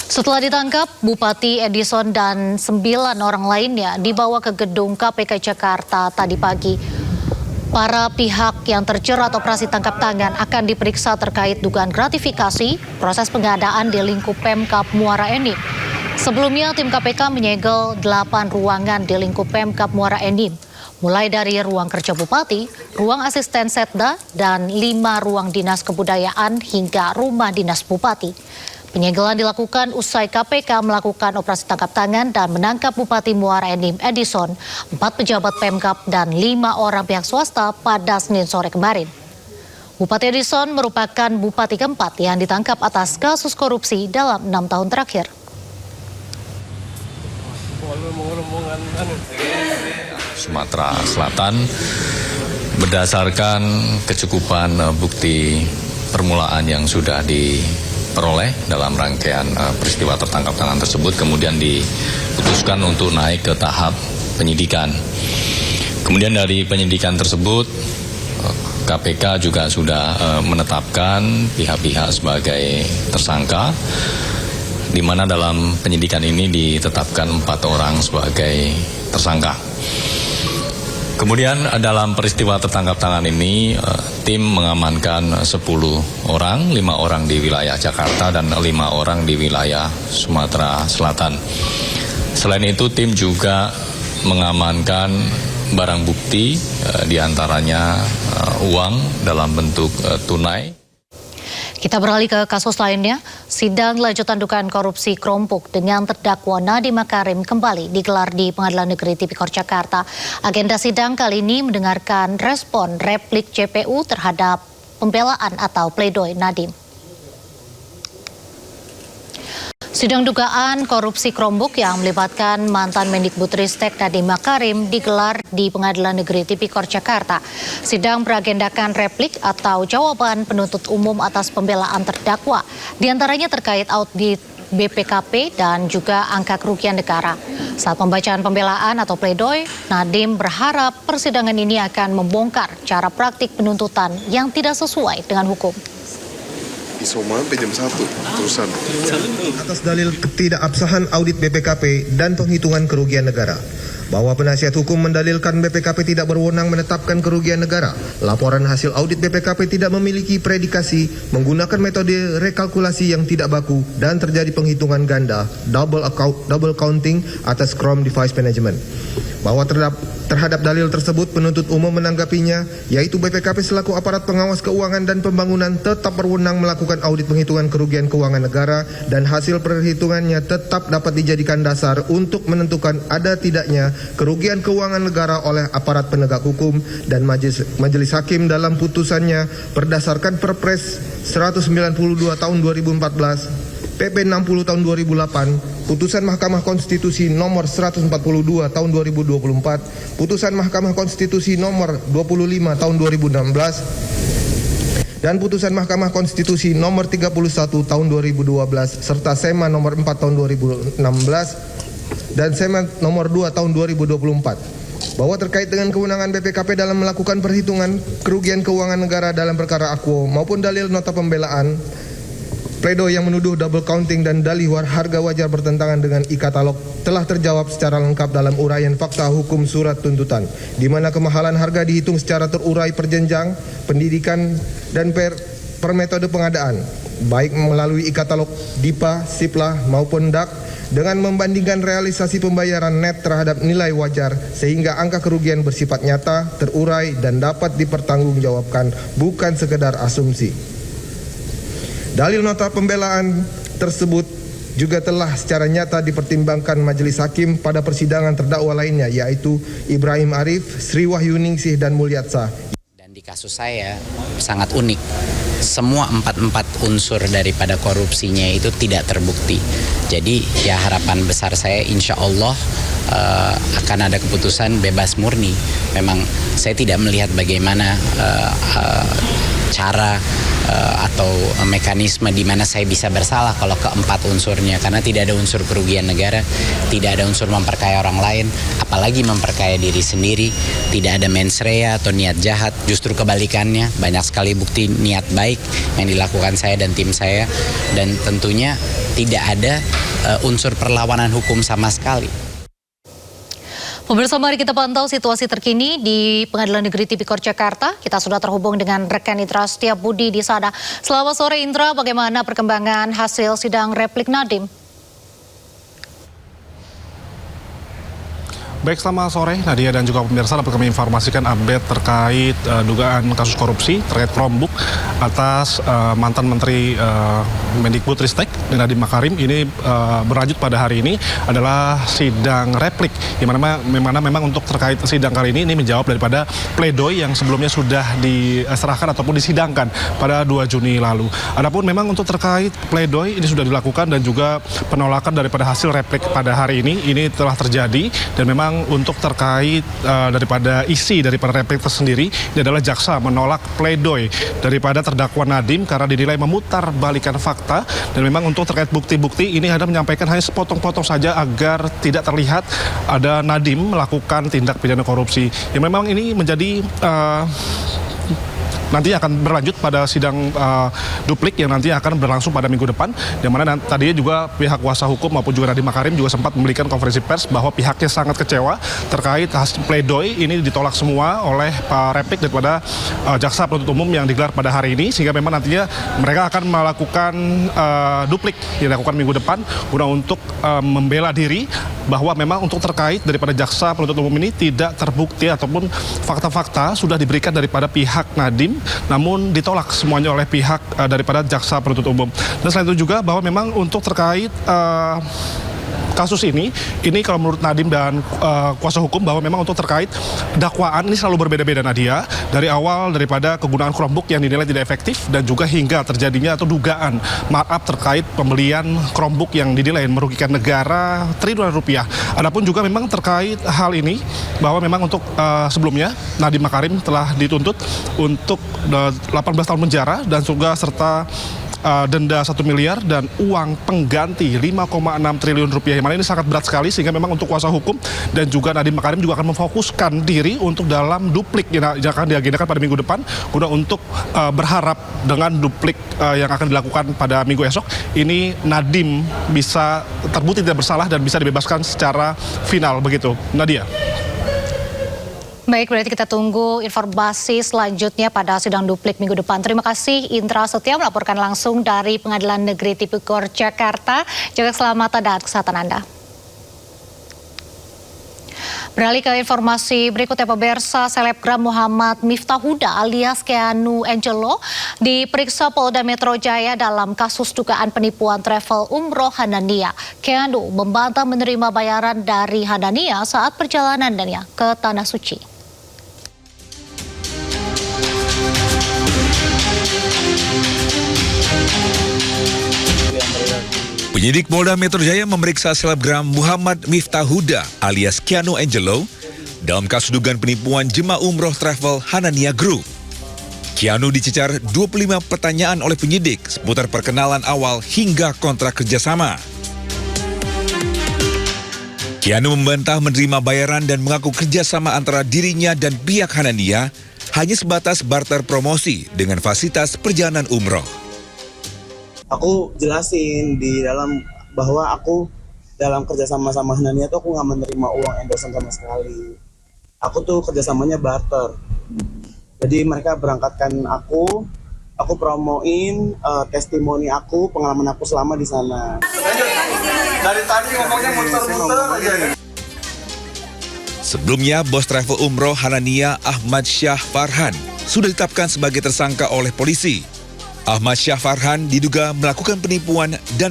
Setelah ditangkap, Bupati Edison dan 9 orang lainnya dibawa ke gedung KPK Jakarta tadi pagi. Para pihak yang terjerat operasi tangkap tangan akan diperiksa terkait dugaan gratifikasi proses pengadaan di lingkup Pemkab Muara Enim. Sebelumnya, tim KPK menyegel 8 ruangan di lingkup Pemkap Muara Enim, mulai dari ruang kerja Bupati, ruang asisten Setda, dan 5 ruang dinas kebudayaan hingga rumah dinas Bupati. Penyegelan dilakukan usai KPK melakukan operasi tangkap tangan dan menangkap Bupati Muara Enim Edison, 4 pejabat Pemkab, dan 5 orang pihak swasta pada Senin sore kemarin. Bupati Edison merupakan bupati keempat yang ditangkap atas kasus korupsi dalam 6 tahun terakhir. Sumatera Selatan berdasarkan kecukupan bukti permulaan yang sudah diperoleh dalam rangkaian peristiwa tertangkap tangan tersebut, kemudian diputuskan untuk naik ke tahap penyidikan. Kemudian dari penyidikan tersebut KPK juga sudah menetapkan pihak-pihak sebagai tersangka, di mana dalam penyidikan ini ditetapkan 4 orang sebagai tersangka. Kemudian dalam peristiwa tertangkap tangan ini, tim mengamankan 10 orang, 5 orang di wilayah Jakarta dan 5 orang di wilayah Sumatera Selatan. Selain itu, tim juga mengamankan barang bukti, diantaranya uang dalam bentuk tunai. Kita beralih ke kasus lainnya. Sidang lanjutan dugaan korupsi Chromebook dengan terdakwa Nadiem Makarim kembali digelar di Pengadilan Negeri Tipikor Jakarta. Agenda sidang kali ini mendengarkan respon replik JPU terhadap pembelaan atau pledoi Nadiem. Sidang dugaan korupsi Chromebook yang melibatkan mantan Mendikbudristek Nadiem Makarim digelar di Pengadilan Negeri Tipikor Jakarta. Sidang beragendakan replik atau jawaban penuntut umum atas pembelaan terdakwa, diantaranya terkait audit BPKP dan juga angka kerugian negara. Saat pembacaan pembelaan atau pledoi, Nadiem berharap persidangan ini akan membongkar cara praktik penuntutan yang tidak sesuai dengan hukum. Isoma sampai jam 1 terusan. Atas dalil ketidakabsahan audit BPKP dan penghitungan kerugian negara, bahwa penasihat hukum mendalilkan BPKP tidak berwenang menetapkan kerugian negara. Laporan hasil audit BPKP tidak memiliki predikasi, menggunakan metode rekalkulasi yang tidak baku, dan terjadi penghitungan ganda, double counting atas Chrome Device Management. Bahwa terhadap dalil tersebut penuntut umum menanggapinya, yaitu BPKP selaku aparat pengawas keuangan dan pembangunan tetap berwenang melakukan audit penghitungan kerugian keuangan negara, dan hasil perhitungannya tetap dapat dijadikan dasar untuk menentukan ada tidaknya kerugian keuangan negara oleh aparat penegak hukum, dan majelis hakim dalam putusannya berdasarkan Perpres 192 tahun 2014, PP 60 tahun 2008, Putusan Mahkamah Konstitusi nomor 142 tahun 2024, Putusan Mahkamah Konstitusi nomor 25 tahun 2016, dan Putusan Mahkamah Konstitusi nomor 31 tahun 2012, serta SEMA nomor 4 tahun 2016, dan SEMA nomor 2 tahun 2024. Bahwa terkait dengan kewenangan BPKP dalam melakukan perhitungan kerugian keuangan negara dalam perkara akuo maupun dalil nota pembelaan, pledoi yang menuduh double counting dan dalih harga wajar bertentangan dengan e-katalog telah terjawab secara lengkap dalam uraian fakta hukum surat tuntutan, di mana kemahalan harga dihitung secara terurai per jenjang pendidikan dan per metode pengadaan, baik melalui e-katalog, DIPA, SIPLA maupun DAK, dengan membandingkan realisasi pembayaran net terhadap nilai wajar, sehingga angka kerugian bersifat nyata, terurai, dan dapat dipertanggungjawabkan, bukan sekedar asumsi. Dalil nota pembelaan tersebut juga telah secara nyata dipertimbangkan majelis hakim pada persidangan terdakwa lainnya, yaitu Ibrahim Arif, Sri Wahyuningsih, dan Mulyatsa. Dan di kasus saya sangat unik, semua empat unsur daripada korupsinya itu tidak terbukti. Jadi ya harapan besar saya insya Allah akan ada keputusan bebas murni. Memang saya tidak melihat bagaimana cara atau mekanisme di mana saya bisa bersalah kalau keempat unsurnya, karena tidak ada unsur kerugian negara, tidak ada unsur memperkaya orang lain, apalagi memperkaya diri sendiri, tidak ada mens rea atau niat jahat, justru kebalikannya, banyak sekali bukti niat baik yang dilakukan saya dan tim saya, dan tentunya tidak ada unsur perlawanan hukum sama sekali. Pemirsa, mari kita pantau situasi terkini di Pengadilan Negeri Tipikor Jakarta. Kita sudah terhubung dengan rekan Indra Setiabudi di sana. Selamat sore Indra, bagaimana perkembangan hasil sidang replik Nadiem? Baik, selamat sore Nadia dan juga pemirsa. Dapat kami informasikan update terkait dugaan kasus korupsi terkait Chromebook atas mantan Menteri Mendikbudristek Nadiem Makarim. Ini berlanjut pada hari ini adalah sidang replik, di mana memang untuk terkait sidang kali ini menjawab daripada pledoi yang sebelumnya sudah diserahkan ataupun disidangkan pada 2 Juni lalu. Adapun memang untuk terkait pledoi ini sudah dilakukan dan juga penolakan daripada hasil replik pada hari ini telah terjadi, dan memang untuk terkait daripada isi daripada replik tersendiri, ini adalah jaksa menolak pledoi daripada terdakwa Nadiem karena dinilai memutar balikan fakta, dan memang untuk terkait bukti-bukti ini ada menyampaikan hanya sepotong-potong saja agar tidak terlihat ada Nadiem melakukan tindak pidana korupsi. Yang memang ini menjadi nanti akan berlanjut pada sidang duplik yang nanti akan berlangsung pada minggu depan, di mana tadinya juga pihak kuasa hukum maupun juga Nadiem Makarim juga sempat memberikan konferensi pers bahwa pihaknya sangat kecewa terkait hasil pledoi ini ditolak semua oleh replik daripada jaksa penuntut umum yang digelar pada hari ini, sehingga memang nantinya mereka akan melakukan duplik yang dilakukan minggu depan guna untuk membela diri bahwa memang untuk terkait daripada jaksa penuntut umum ini tidak terbukti ataupun fakta-fakta sudah diberikan daripada pihak Nadiem, namun ditolak semuanya oleh pihak daripada jaksa penuntut umum. Dan selain itu juga bahwa memang untuk terkait kasus ini kalau menurut Nadiem dan kuasa hukum bahwa memang untuk terkait dakwaan ini selalu berbeda-beda, Nadia, dari awal daripada kegunaan Chromebook yang dinilai tidak efektif dan juga hingga terjadinya atau dugaan markup terkait pembelian Chromebook yang dinilai merugikan negara triliunan rupiah. Adapun juga memang terkait hal ini bahwa memang untuk sebelumnya Nadiem Makarim telah dituntut untuk 18 tahun penjara dan juga serta denda 1 miliar dan uang pengganti 5,6 triliun rupiah. Yang mana ini sangat berat sekali, sehingga memang untuk kuasa hukum dan juga Nadiem Makarim juga akan memfokuskan diri untuk dalam duplik yang akan diagendakan pada minggu depan guna untuk berharap dengan duplik yang akan dilakukan pada minggu esok ini Nadiem bisa terbukti tidak bersalah dan bisa dibebaskan secara final, begitu Nadia. Baik, berarti kita tunggu informasi selanjutnya pada sidang duplik minggu depan. Terima kasih Indra Setia melaporkan langsung dari Pengadilan Negeri Tipikor Jakarta. Jaga keselamatan dan kesehatan Anda. Beralih ke informasi berikutnya, pemirsa, selebgram Muhammad Miftah Huda alias Keanu Angelo diperiksa Polda Metro Jaya dalam kasus dugaan penipuan travel umroh Hanania. Keanu membantah menerima bayaran dari Hanania saat perjalanannya ke Tanah Suci. Penyidik Polda Metro Jaya memeriksa selebgram Muhammad Miftah Huda alias Keanu Angelo dalam kasus dugaan penipuan jemaah umroh travel Hanania Group. Keanu dicecar 25 pertanyaan oleh penyidik seputar perkenalan awal hingga kontrak kerjasama. Keanu membantah menerima bayaran dan mengaku kerjasama antara dirinya dan pihak Hanania hanya sebatas barter promosi dengan fasilitas perjalanan umroh. Aku jelasin di dalam bahwa aku dalam kerjasama sama Hanania tuh aku nggak menerima uang endorsement sama sekali. Aku tuh kerjasamanya barter. Jadi mereka berangkatkan aku promoin testimoni aku, pengalaman aku selama di sana. Dari tadi ngomongnya muter-muter aja. Sebelumnya, bos travel umroh Hanania Ahmad Syah Farhan sudah ditetapkan sebagai tersangka oleh polisi. Ahmad Syah Farhan diduga melakukan penipuan dan